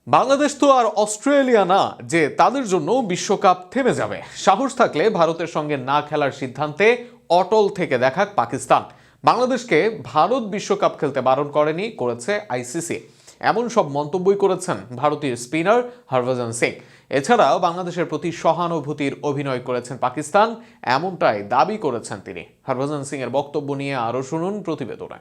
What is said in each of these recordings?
বাংলাদেশ তো আর অস্ট্রেলিয়া না যে তাদের জন্য বিশ্বকাপ থেমে যাবে। সাহস থাকলে ভারতের সঙ্গে না খেলার সিদ্ধান্তে অটল থেকে দেখাক পাকিস্তান। বাংলাদেশকে ভারত বিশ্বকাপ খেলতে বারণ করেছে আইসিসি। এমন সব মন্তব্যই করেছেন ভারতীয় স্পিনার হরভজন সিং। এছাড়াও বাংলাদেশের প্রতি সহানুভূতির অভিনয় করেছেন পাকিস্তান, এমনটাই দাবি করেছেন তিনি। হরভজন সিং এর বক্তব্য নিয়ে আরো শুনুন প্রতিবেদনে।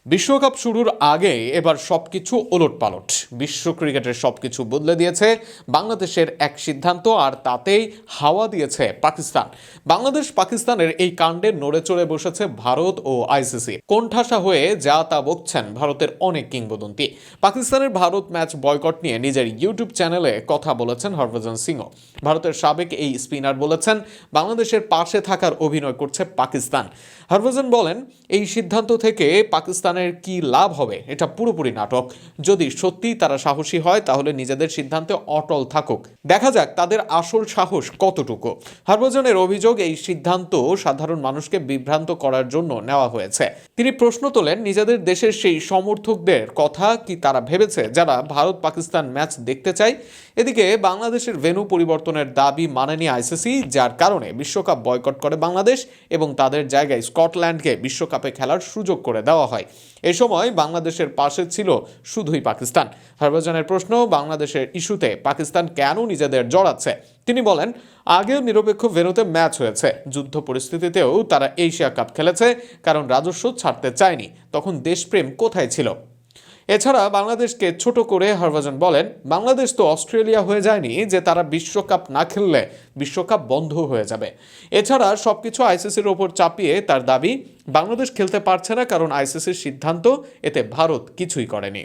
বিশ্বকাপ শুরুর আগে এবার সবকিছু ওলটপালট। বিশ্ব ক্রিকেটের সবকিছু বদলে দিয়েছে বাংলাদেশের এক সিদ্ধান্ত, আর তাতেই হাওয়া দিয়েছে পাকিস্তান। বাংলাদেশ পাকিস্তানের এই কাণ্ডে নড়ে চড়ে বসেছে ভারত ও আইসিসি। কোণঠাসা হয়ে যা তা বকছেন ভারতের অনেক কিংবদন্তি। পাকিস্তানের ভারত ম্যাচ বয়কট নিয়ে নিজের ইউটিউব চ্যানেলে কথা বলেছেন হরভজন সিংও। ভারতের সাবেক এই স্পিনার বলেছেন, বাংলাদেশের পাশে থাকার অভিনয় করছে পাকিস্তান। হরভজন বলেন, এই সিদ্ধান্ত থেকে পাকিস্তানের কি লাভ হবে? এটা পুরোপুরি নাটক। যদি সত্যি তারা সাহসী হয় তাহলে নিজেদের সিদ্ধান্তে অটল থাকুক, দেখা যাক তাদের আসল সাহস কতটুকু। হরভজনের অভিযোগ, এই সিদ্ধান্ত সাধারণ মানুষকে বিভ্রান্ত করার জন্য নেওয়া হয়েছে। তিনি প্রশ্ন তোলেন, নিজেদের দেশের সেই সমর্থকদের কথা কি তারা ভেবেছে যারা ভারত পাকিস্তান ম্যাচ দেখতে চায়? এদিকে বাংলাদেশের ভেন্যু পরিবর্তনের দাবি মানেনি আইসিসি, যার কারণে বিশ্বকাপ বয়কট করে বাংলাদেশ এবং তাদের জায়গায় স্কটল্যান্ডকে বিশ্বকাপে খেলার সুযোগ করে দেওয়া হয়। এ সময় বাংলাদেশের পাশে ছিল শুধুই পাকিস্তান। হরভজনের প্রশ্ন, বাংলাদেশের ইস্যুতে পাকিস্তান কেন নিজেদের জড়াচ্ছে? তিনি বলেন, আগেও নিরপেক্ষ ভেন্যুতে ম্যাচ হয়েছে, যুদ্ধ পরিস্থিতিতেও তারা এশিয়া কাপ খেলেছে, কারণ রাজস্ব ছাড়তে চায়নি। তখন দেশপ্রেম কোথায় ছিল? এছাড়া বাংলাদেশকে ছোট করে হরভজন বলেন, বাংলাদেশ তো অস্ট্রেলিয়া হয়ে যায়নি যে তারা বিশ্বকাপ না খেললে বিশ্বকাপ বন্ধ হয়ে যাবে। এছাড়া সবকিছু আইসিসির ওপর চাপিয়ে তার দাবি, বাংলাদেশ খেলতে পারছে না কারণ আইসিসির সিদ্ধান্ত, এতে ভারত কিছুই করেনি।